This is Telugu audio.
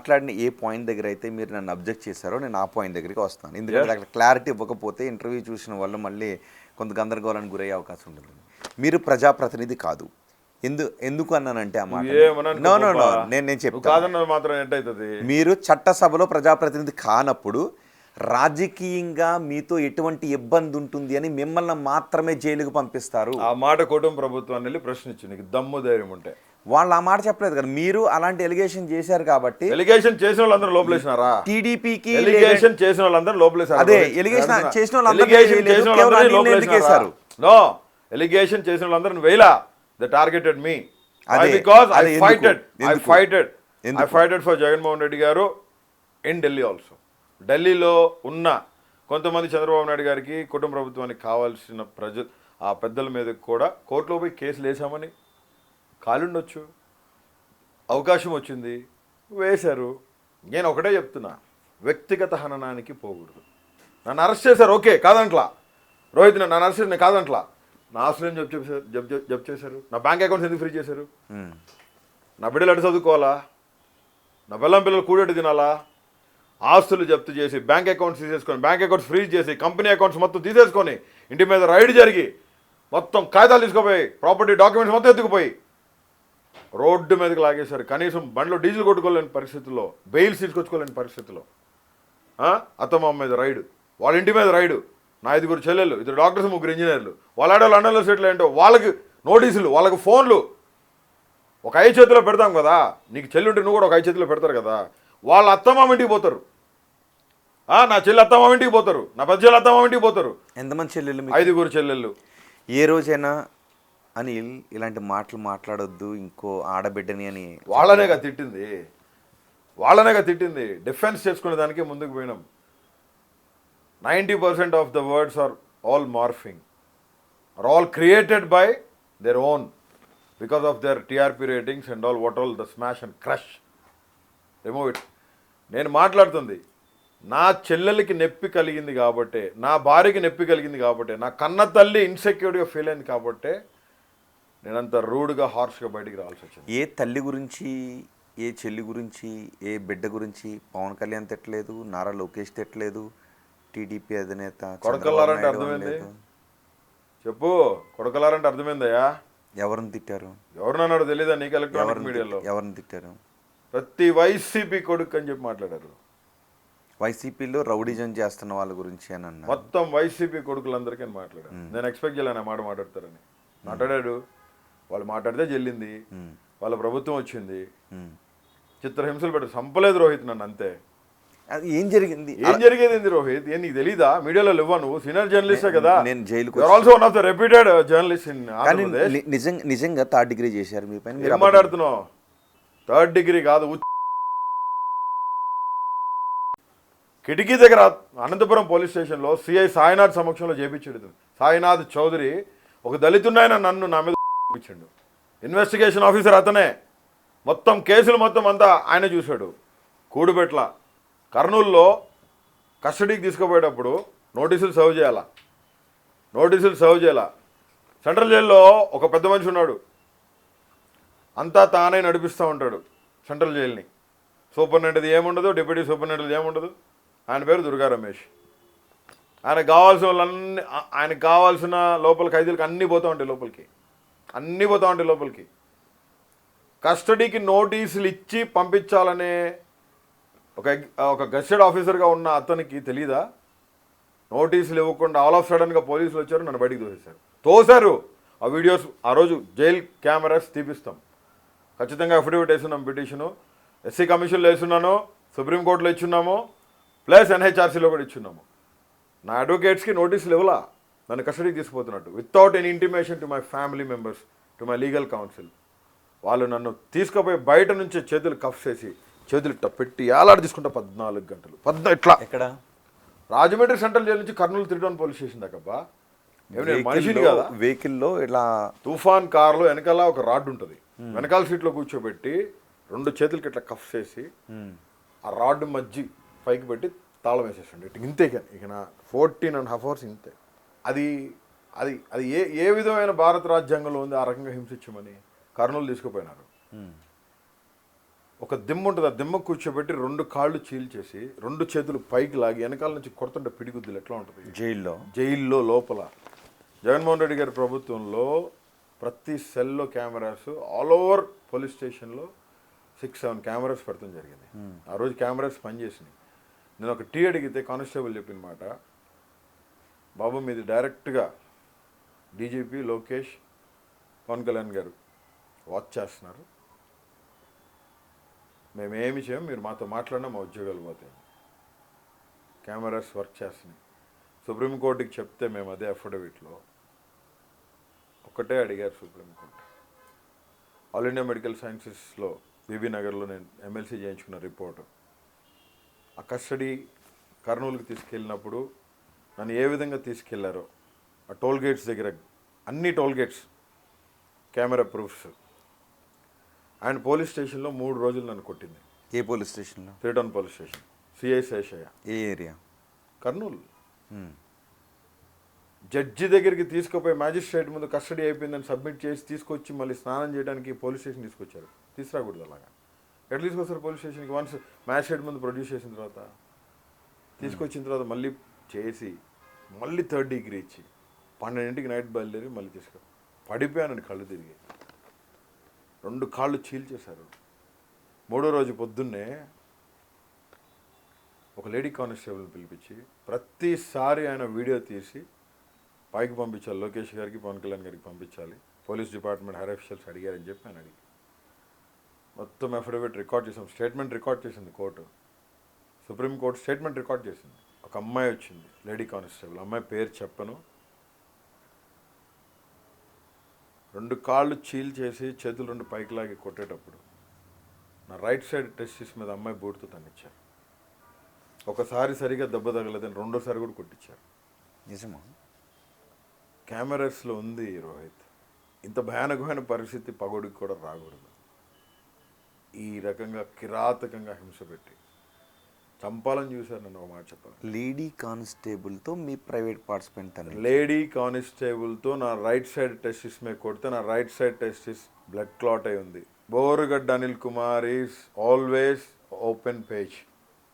మాట్లాడిన ఏ పాయింట్ దగ్గర అయితే మీరు నన్ను అబ్జెక్ట్ చేశారో నేను ఆ పాయింట్ దగ్గరికి వస్తాను. ఎందుకంటే అక్కడ క్లారిటీ ఇవ్వకపోతే ఇంటర్వ్యూ చూసిన వాళ్ళు మళ్ళీ కొంత గందరగోళానికి గురయ్యే అవకాశం ఉంటుంది. మీరు ప్రజాప్రతినిధి కాదు. ఎందుకు అన్నానంటే ఆ మాట నేను చెప్తాను. మీరు చట్టసభలో ప్రజాప్రతినిధి కానప్పుడు రాజకీయంగా మీతో ఎటువంటి ఇబ్బంది ఉంటుంది అని మిమ్మల్ని మాత్రమే జైలుకు పంపిస్తారు. ఆ మాట కుటుంబ ప్రభుత్వాన్ని వెళ్ళి ప్రశ్నించు, నీకు దమ్ము ధైర్యం ఉంటే. వాళ్ళు ఆ మాట చెప్పలేదు కదా, మీరు అలాంటి ఎలిగేషన్ చేశారు కాబట్టి. ఎలిగేషన్ చేసిన వాళ్ళందరూ లోపలేసినారా? టీడీపీకి ఎలిగేషన్ చేసిన వాళ్ళందరూ లోపలేసారు. అదే ఎలిగేషన్ చేసిన వాళ్ళందరూ నో, ఎలిగేషన్ చేసిన వాళ్ళందరూ వేలా they targeted me because I fighted for Jaganmohan Reddy గారు ఇన్ ఢిల్లీ ఆల్సో. ఢిల్లీలో ఉన్న కొంతమంది చంద్రబాబు నాయుడు గారికి కుటుంబ ప్రభుత్వానికి కావాల్సిన ఆ పెద్దల మీద కూడా కోర్టులో పోయి కేసులు వేసామని కాలుండొచ్చు, అవకాశం వచ్చింది, వేశారు. నేను ఒకటే చెప్తున్నా, వ్యక్తిగత హననానికి పోకూడదు. నన్ను అరెస్ట్ చేశారు, ఓకే కాదంట్లా. రోహిత్ నన్ను అరెస్ట్ చేసి కాదంట్లా. నా ఆస్తులను జప్ చేశారు, నా బ్యాంక్ అకౌంట్స్ ఎందుకు ఫ్రీ చేశారు? నా బిడ్డలు అటు చదువుకోవాలా? నా పిల్లలు కూడెట్టు తినాలా? ఆస్తులు జప్తు చేసి బ్యాంక్ అకౌంట్స్ తీసేసుకొని, బ్యాంక్ అకౌంట్స్ ఫ్రీజ్ చేసి, కంపెనీ అకౌంట్స్ మొత్తం తీసేసుకొని, ఇంటి మీద రైడ్ జరిగి మొత్తం కాగితాలు తీసుకుపోయి, ప్రాపర్టీ డాక్యుమెంట్స్ మొత్తం ఎత్తుకుపోయి రోడ్డు మీదకి లాగేశారు. కనీసం బండ్లో డీజిల్ కొట్టుకోలేని పరిస్థితుల్లో, బెయిల్స్ తీసుకొచ్చుకోలేని పరిస్థితుల్లో అత్తమ్మ మీద రైడు, వాళ్ళ ఇంటి మీద రైడు. నా 5 చెల్లెళ్ళు, 2 డాక్టర్స్, 3 ఇంజనీర్లు, వాళ్ళ ఆడవాళ్ళు లండన్లో సెటిల్ ఏంటో వాళ్ళకి నోటీసులు, వాళ్ళకి ఫోన్లు. ఒక 5 చేతిలో పెడతాం కదా, నీకు చెల్లి ఉంటే నువ్వు కూడా ఒక 5 చేతిలో పెడతారు కదా. వాళ్ళ అత్తమామ ఇంటికి పోతారు, నా చెల్లి అత్తమామ ఇంటికి పోతారు, నా పెద్ద చెల్లి అత్తమామ ఇంటికి పోతారు. ఎంతమంది చెల్లెళ్ళు? 5 చెల్లెళ్ళు. ఏ రోజైనా అనిల్ ఇలాంటి మాటలు మాట్లాడొద్దు ఇంకో ఆడబిడ్డని అని వాళ్ళనేగా తిట్టింది. డిఫెన్స్ చేసుకునే దానికే ముందుకు పోయినాం. 90% of the words are all morphing, are all created by their own because of their TRP ratings and all what all the smash and crush. Remove it. నేను మాట్లాడుతుంది నా చెల్లెలకి నొప్పి కలిగింది కాబట్టే, నా భార్యకి నొప్పి కలిగింది కాబట్టే, నా కన్న తల్లి ఇన్సెక్యూర్డ్గా ఫీల్ అయింది కాబట్టే నేనంత రూడ్గా హార్ష్గా బయటికి రావాల్సి వచ్చింది. ఏ తల్లి గురించి, ఏ చెల్లి గురించి, ఏ బిడ్డ గురించి పవన్ కళ్యాణ్ తిట్టలేదు, నారా లోకేష్ తిట్టలేదు, టీడీపీ అధినేత. కొడకల్లారంటే అర్థమైంది చెప్పు, కొడకల్లారంటే అర్థమైందయ్యా? ఎవరిని తిట్టారు? ఎవరినన్నాడు తెలీదా నీకు? ఎలక్ట్రానిక్ మీడియాలో ఎవరిని తిట్టారు? ప్రతి వైసీపీ కొడుకు అని చెప్పి మాట్లాడారు. వైసీపీలో రౌడిజం చేస్తున్న వాళ్ళ గురించి అని అన్నారు. మొత్తం వైసీపీ కొడుకులందరికీ మాట్లాడారు. నేను ఎక్స్పెక్ట్ చేయలేను ఆ మాట మాట్లాడతారని. మాట్లాడాడు. వాళ్ళు మాట్లాడితే చెల్లింది, వాళ్ళ ప్రభుత్వం వచ్చింది, చిత్రహింసలు పెట్టి చంపలేదు రోహిత్ నన్ను, అంతే. అది ఏం జరిగింది? రోహిత్? ఏం నీకు తెలీదా? మీడియాలో లేవా నువ్వు? సీనియర్ జర్నలిస్టే కదా. నేను జైలుకు also one of the reputed journalist in Andhra Pradesh. నిజంగా 3rd డిగ్రీ చేశారు మీ పైన. ఏం మాట్లాడుతున్నావు? 3rd డిగ్రీ కాదు, కిటికీ దగ్గర అనంతపురం పోలీస్ స్టేషన్లో సిఐ సాయినాథ్ సమక్షంలో చేపించాడు. సాయినాథ్ చౌదరి ఒక దళితున్నాయన నన్ను నా మీద ఇచ్చాడు. ఇన్వెస్టిగేషన్ ఆఫీసర్ అతనే. మొత్తం కేసులు మొత్తం అంతా ఆయన చూశాడు. కూడుబెట్ల కర్నూలులో కస్టడీకి తీసుకుపోయేటప్పుడు నోటీసులు సర్వ్ చేయాలా. సెంట్రల్ జైల్లో ఒక పెద్ద మనిషి ఉన్నాడు, అంతా తానే నడిపిస్తూ ఉంటాడు సెంట్రల్ జైల్ని. సూపరింటెండెంట్ ఏముండదు, డిప్యూటీ సూపరింటెండెంట్ ఏముండదు. ఆయన పేరు దుర్గా రమేష్. ఆయనకు కావాల్సిన లోపల ఖైదీలకు అన్నీ పోతూ ఉంటాయి లోపలికి. కస్టడీకి నోటీసులు ఇచ్చి పంపించాలనే ఒక గెస్టెడ్ ఆఫీసర్గా ఉన్న అతనికి తెలీదా? నోటీసులు ఇవ్వకుండా ఆల్ ఆఫ్ సడన్గా పోలీసులు వచ్చారు, నన్ను బయటికి తోశారు. ఆ వీడియోస్ ఆ రోజు జైల్ కెమెరాస్ తీపిస్తాం. ఖచ్చితంగా అఫిడవిట్ వేస్తున్నాం, పిటిషను ఎస్సీ కమిషన్లో వేస్తున్నాను, సుప్రీంకోర్టులో ఇచ్చున్నాము, ప్లస్ ఎన్హెచ్ఆర్సీలో కూడా ఇచ్చున్నాము. నా అడ్వకేట్స్కి నోటీసులు ఇవ్వలా నన్ను కస్టడీకి తీసుకుపోతున్నట్టు, without any intimation to my family members, to my legal counsel. వాళ్ళు నన్ను తీసుకుపోయి బయట నుంచి చేతులు కఫ్ చేసి చేతులు పెట్టి ఏలాడి తీసుకుంటా 14 గంటలు. ఇట్లా ఎక్కడ? రాజమండ్రి సెంట్రల్ జైలు నుంచి కర్నూలు 3 టౌన్ పోలీస్ స్టేషన్ దాకా. మనిషిని కదా, వెహికల్లో ఇట్లా తుఫాన్ కార్లో వెనకాల ఒక రాడ్ ఉంటుంది, వెనకాల సీట్లో కూర్చోబెట్టి 2 చేతులకి ఇట్లా కఫ్ చేసి ఆ రాడ్ మధ్య పైకి పెట్టి తాళం వేసేసండి. ఇంతే ఇక నా 14.5 hours ఇంతే. అది అది అది ఏ విధమైన భారత రాజ్యాంగంలో ఉంది ఆ రకంగా హింసించమని? కర్నూలు తీసుకుపోయినారు. ఒక దిమ్మ ఉంటుంది, ఆ దిమ్మ కూర్చోబెట్టి 2 కాళ్ళు చీల్చేసి 2 చేతులు పైకి లాగి వెనకాల నుంచి కొడుతుంటే పిడిగుద్దులు ఎట్లా ఉంటుంది జైల్లో జైల్లో లోపల. జగన్మోహన్ రెడ్డి గారి ప్రభుత్వంలో ప్రతి సెల్లో కెమెరాస్ ఆల్ ఓవర్ పోలీస్ స్టేషన్లో 6-7 కెమెరాస్ పెడతాం జరిగింది. ఆ రోజు కెమెరాస్ పనిచేసినాయి. నేను ఒక టీ అడిగితే కానిస్టేబుల్ చెప్పిన మాట, బాబు మీది డైరెక్ట్గా డీజీపీ లోకేష్ పవన్ కళ్యాణ్ గారు వాచ్ చేస్తున్నారు, మేమేమి చేయం, మీరు మాతో మాట్లాడినా మా ఉద్యోగాలు పోతాయి. కెమెరాస్ వర్క్ చేస్తున్నాయి. సుప్రీంకోర్టుకి చెప్తే మేము అదే అఫిడవిట్లో ఒకటే అడిగారు సుప్రీంకోర్టు. ఆల్ ఇండియా మెడికల్ సైన్సెస్లో బీబీ నగర్లో నేను ఎమ్మెల్సీ చేయించుకున్న రిపోర్టు, ఆ కస్టడీ కర్నూలుకి తీసుకెళ్ళినప్పుడు నన్ను ఏ విధంగా తీసుకెళ్లారో ఆ టోల్ గేట్స్ దగ్గర అన్ని toll gates camera proofs. And police స్టేషన్లో 3 రోజులు నన్ను కొట్టింది. ఏ పోలీస్ స్టేషన్లో? 3 town police station, CI Seshaiah, ఏ ఏరియా? కర్నూలు. జడ్జి దగ్గరికి తీసుకుపోయి మ్యాజిస్ట్రేట్ ముందు కస్టడీ అయిపోయిందని సబ్మిట్ చేసి తీసుకొచ్చి మళ్ళీ స్నానం చేయడానికి పోలీస్ స్టేషన్ తీసుకొచ్చారు. తీసుకురాకూడదు అలాగా. ఎట్లా తీసుకొస్తారు పోలీస్ స్టేషన్కి? వన్స్ మ్యాజిస్ట్రేట్ ముందు ప్రొడ్యూస్ చేసిన తర్వాత తీసుకొచ్చిన తర్వాత మళ్ళీ చేసి మళ్ళీ 3rd డిగ్రీ ఇచ్చి 12ంటికి నైట్ బయలుదేరి మళ్ళీ పడిపోయానండి, కళ్ళు తిరిగి 2 కాళ్ళు చీల్చేశారు. 3వ రోజు పొద్దున్నే ఒక లేడీ కానిస్టేబుల్ని పిలిపించి ప్రతిసారి ఆయన వీడియో తీసి పైకి పంపించాలి, లోకేష్ గారికి పవన్ కళ్యాణ్ గారికి పంపించాలి, పోలీస్ డిపార్ట్మెంట్ హైర్ అఫీషియల్స్ అడిగారని చెప్పి ఆయన అడిగి మొత్తం అఫిడవిట్ రికార్డ్ చేసాం. స్టేట్మెంట్ రికార్డ్ చేసింది కోర్టు, సుప్రీంకోర్టు స్టేట్మెంట్ రికార్డ్ చేసింది. ఒక అమ్మాయి వచ్చింది, లేడీ కానిస్టేబుల్, అమ్మాయి పేరు చెప్పను, 2 కాళ్ళు చీల్చేసి చేతులు 2 పైకి లాగి కొట్టేటప్పుడు నా రైట్ సైడ్ టెస్టిస్ మీద అమ్మాయి బూట్తో తన్నిచ్చారు. ఒకసారి సరిగా దెబ్బ తగలేదని 2వ సారి కూడా కొట్టించారు. నిజమా? కెమెరాస్లో ఉంది రోహిత్. ఇంత భయానకమైన పరిస్థితి పగోడికి కూడా రాకూడదు. ఈ రకంగా కిరాతకంగా హింస పెట్టి చంపాలని చూశారు నన్ను. ఒక మాట చెప్పాలి, లేడీ కానిస్టేబుల్తో మీ ప్రైవేట్ పార్టిసిపెంట్ అని లేడీ కానిస్టేబుల్తో నా రైట్ సైడ్ టెస్టిస్ మీద కొడితే నా right side testis blood clot అయి ఉంది. Borugadda Anil Kumar is always open page.